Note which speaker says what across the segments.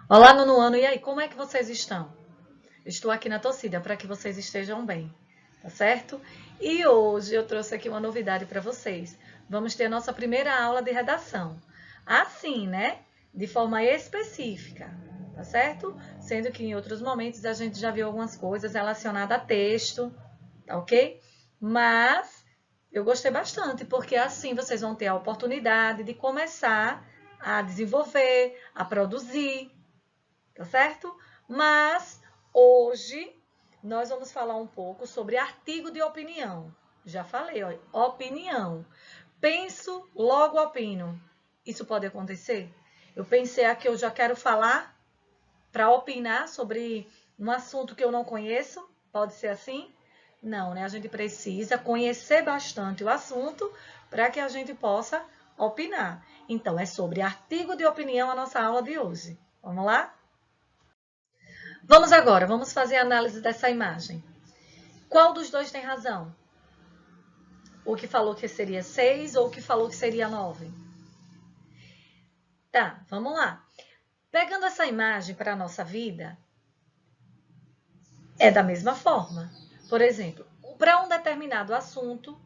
Speaker 1: Olá, nono ano, e aí, como é que vocês estão? Estou aqui na torcida para que vocês estejam bem, tá certo? E hoje eu trouxe aqui uma novidade para vocês. Vamos ter a nossa primeira aula de redação. Assim, né? De forma específica, tá certo? Sendo que em outros momentos a gente já viu algumas coisas relacionadas a texto, tá ok? Mas eu gostei bastante, porque assim vocês vão ter a oportunidade de começar a desenvolver, a produzir, tá certo? Mas hoje nós vamos falar um pouco sobre artigo de opinião. Já falei, ó, opinião. Penso, logo opino. Isso pode acontecer? Eu pensei aqui, eu já quero falar para opinar sobre um assunto que eu não conheço. Pode ser assim? Não, né? A gente precisa conhecer bastante o assunto para que a gente possa opinar. Então, é sobre artigo de opinião a nossa aula de hoje. Vamos lá? Vamos agora, vamos fazer a análise dessa imagem. Qual dos dois tem razão? O que falou que seria 6 ou o que falou que seria 9? Tá, vamos lá. Pegando essa imagem para a nossa vida, é da mesma forma. Por exemplo, para um determinado assunto,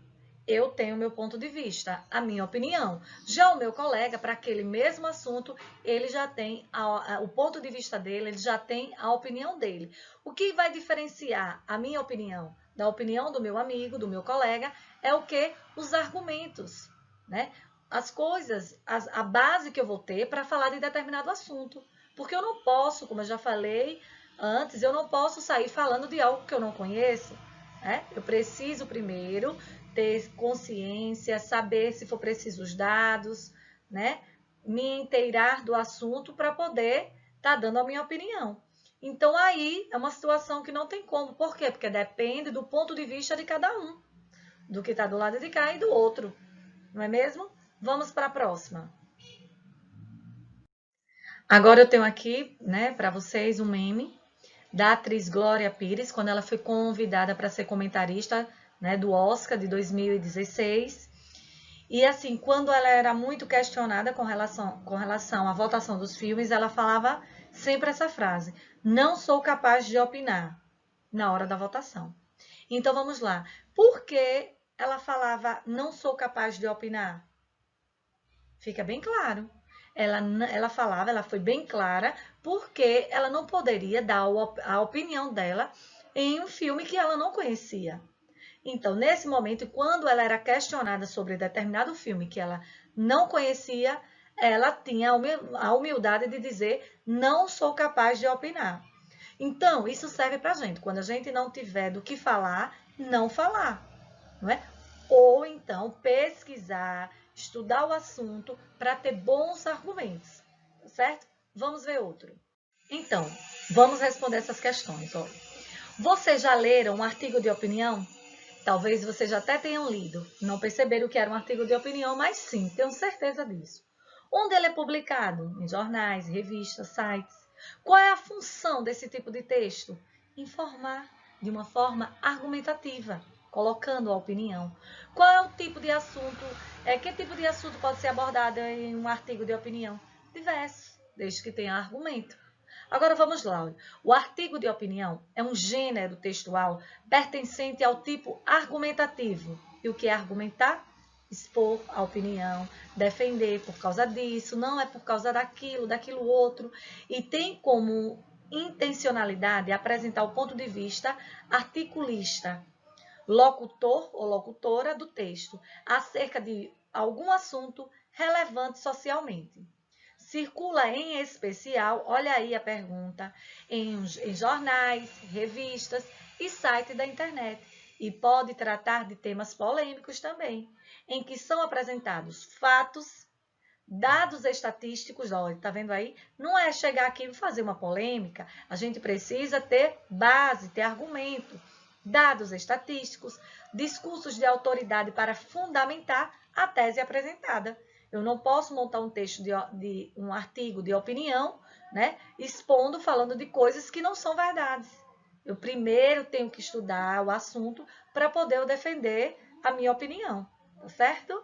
Speaker 1: eu tenho o meu ponto de vista, a minha opinião. Já o meu colega, para aquele mesmo assunto, ele já tem o ponto de vista dele, ele já tem a opinião dele. O que vai diferenciar a minha opinião da opinião do meu amigo, do meu colega, é o que? Os argumentos, né? As coisas, a base que eu vou ter para falar de determinado assunto. Porque eu não posso, como eu já falei antes, eu não posso sair falando de algo que eu não conheço, né? Eu preciso primeiro ter consciência, saber se for preciso os dados, né? Me inteirar do assunto para poder estar dando a minha opinião. Então, aí é uma situação que não tem como. Por quê? Porque depende do ponto de vista de cada um, do que está do lado de cá e do outro, não é mesmo? Vamos para a próxima. Agora eu tenho aqui, né, para vocês um meme da atriz Glória Pires, quando ela foi convidada para ser comentarista, né, do Oscar de 2016. E assim, quando ela era muito questionada com relação à votação dos filmes, ela falava sempre essa frase: não sou capaz de opinar na hora da votação. Então vamos lá. Por que ela falava não sou capaz de opinar? Fica bem claro. Ela falava, ela foi bem clara, porque ela não poderia dar a opinião dela em um filme que ela não conhecia. Então, nesse momento, quando ela era questionada sobre determinado filme que ela não conhecia, ela tinha a humildade de dizer: não sou capaz de opinar. Então, isso serve para a gente. Quando a gente não tiver do que falar, não falar, não é? Ou então pesquisar, estudar o assunto para ter bons argumentos, tá certo? Vamos ver outro. Então, vamos responder essas questões. Olha. Vocês já leram um artigo de opinião? Talvez vocês já até tenham lido, não perceberam que era um artigo de opinião, mas sim, tenho certeza disso. Onde ele é publicado? Em jornais, revistas, sites. Qual é a função desse tipo de texto? Informar de uma forma argumentativa, colocando a opinião. Qual é o tipo de assunto? Que tipo de assunto pode ser abordado em um artigo de opinião? Diversos, desde que tenha argumento. Agora vamos lá. O artigo de opinião é um gênero textual pertencente ao tipo argumentativo. E o que é argumentar? Expor a opinião, defender por causa disso, não é por causa daquilo outro. E tem como intencionalidade apresentar o ponto de vista articulista, locutor ou locutora do texto, acerca de algum assunto relevante socialmente. Circula em especial, olha aí a pergunta, em jornais, revistas e sites da internet. E pode tratar de temas polêmicos também, em que são apresentados fatos, dados estatísticos. Olha, tá vendo aí? Não é chegar aqui e fazer uma polêmica, a gente precisa ter base, ter argumento, dados estatísticos, discursos de autoridade para fundamentar a tese apresentada. Eu não posso montar um texto de um artigo de opinião, né, expondo, falando de coisas que não são verdades. Eu primeiro tenho que estudar o assunto para poder defender a minha opinião, tá certo?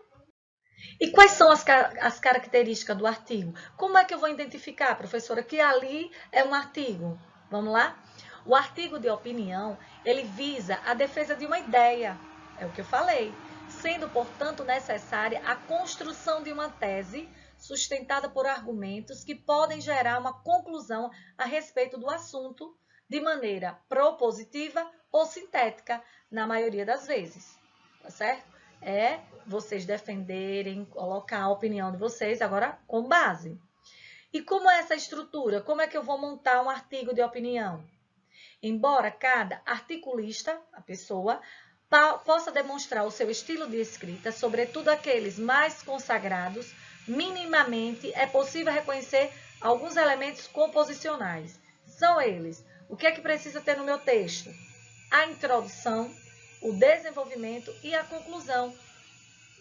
Speaker 1: E quais são as características do artigo? Como é que eu vou identificar, professora, que ali é um artigo? Vamos lá? O artigo de opinião, ele visa a defesa de uma ideia, é o que eu falei, sendo, portanto, necessária a construção de uma tese sustentada por argumentos que podem gerar uma conclusão a respeito do assunto de maneira propositiva ou sintética, na maioria das vezes, tá certo? É vocês defenderem, colocar a opinião de vocês agora com base. E como é essa estrutura? Como é que eu vou montar um artigo de opinião? Embora cada articulista, a pessoa, possa demonstrar o seu estilo de escrita, sobretudo aqueles mais consagrados, minimamente é possível reconhecer alguns elementos composicionais. São eles: o que é que precisa ter no meu texto? A introdução, o desenvolvimento e a conclusão.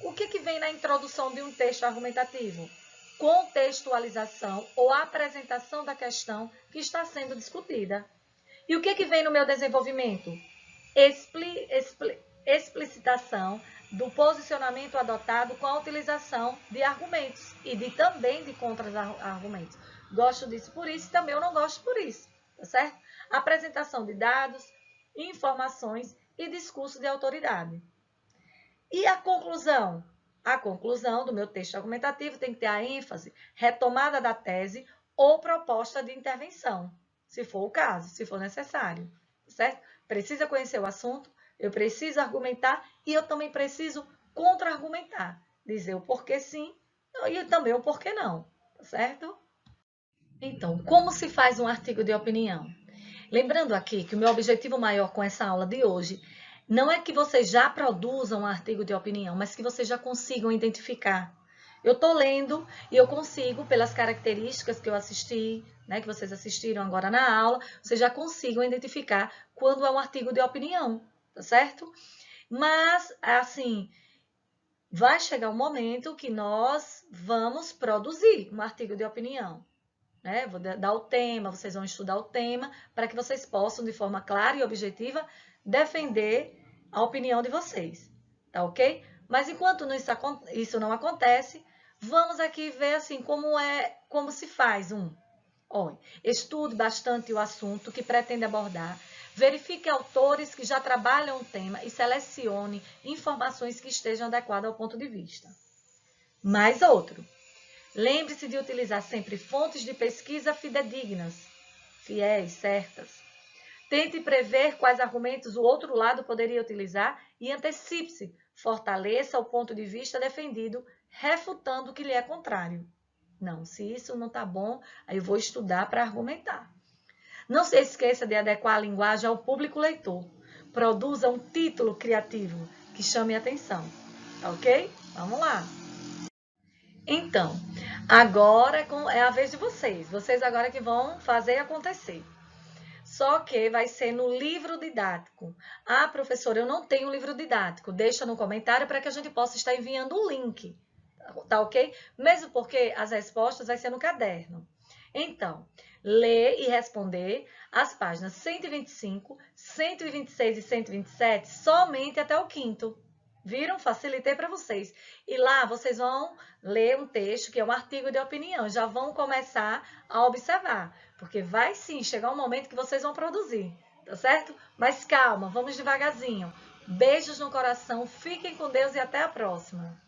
Speaker 1: O que vem na introdução de um texto argumentativo? Contextualização ou apresentação da questão que está sendo discutida. E o que vem no meu desenvolvimento? Explicitação do posicionamento adotado com a utilização de argumentos e também de contra-argumentos. Gosto disso por isso, também eu não gosto por isso, tá certo? Apresentação de dados, informações e discurso de autoridade. E a conclusão? A conclusão do meu texto argumentativo tem que ter a ênfase, retomada da tese ou proposta de intervenção, se for o caso, se for necessário, certo? Precisa conhecer o assunto, eu preciso argumentar e eu também preciso contra-argumentar, dizer o porquê sim e também o porquê não, certo? Então, como se faz um artigo de opinião? Lembrando aqui que o meu objetivo maior com essa aula de hoje não é que vocês já produzam um artigo de opinião, mas que vocês já consigam identificar. Eu estou lendo e eu consigo, pelas características que eu assisti, né, que vocês assistiram agora na aula, vocês já consigam identificar quando é um artigo de opinião, tá certo? Mas, assim, vai chegar um momento que nós vamos produzir um artigo de opinião. Né? Vou dar o tema, vocês vão estudar o tema, para que vocês possam, de forma clara e objetiva, defender a opinião de vocês, tá ok? Mas enquanto isso não acontece, vamos aqui ver assim como se faz Olha, estude bastante o assunto que pretende abordar, verifique autores que já trabalham o tema e selecione informações que estejam adequadas ao ponto de vista. Mais outro. Lembre-se de utilizar sempre fontes de pesquisa fidedignas, fiéis, certas. Tente prever quais argumentos o outro lado poderia utilizar e antecipe-se, fortaleça o ponto de vista defendido, refutando o que lhe é contrário. Não, se isso não está bom, aí eu vou estudar para argumentar. Não se esqueça de adequar a linguagem ao público leitor. Produza um título criativo que chame a atenção, ok? Vamos lá! Então, agora é a vez de vocês. Vocês agora que vão fazer acontecer. Só que vai ser no livro didático. Ah, professora, eu não tenho livro didático. Deixa no comentário para que a gente possa estar enviando o link. Tá ok? Mesmo porque as respostas vai ser no caderno. Então, ler e responder as páginas 125, 126 e 127 somente até o quinto. Viram? Facilitei para vocês. E lá vocês vão ler um texto que é um artigo de opinião. Já vão começar a observar. Porque vai sim chegar um momento que vocês vão produzir. Tá certo? Mas calma, vamos devagarzinho. Beijos no coração. Fiquem com Deus e até a próxima.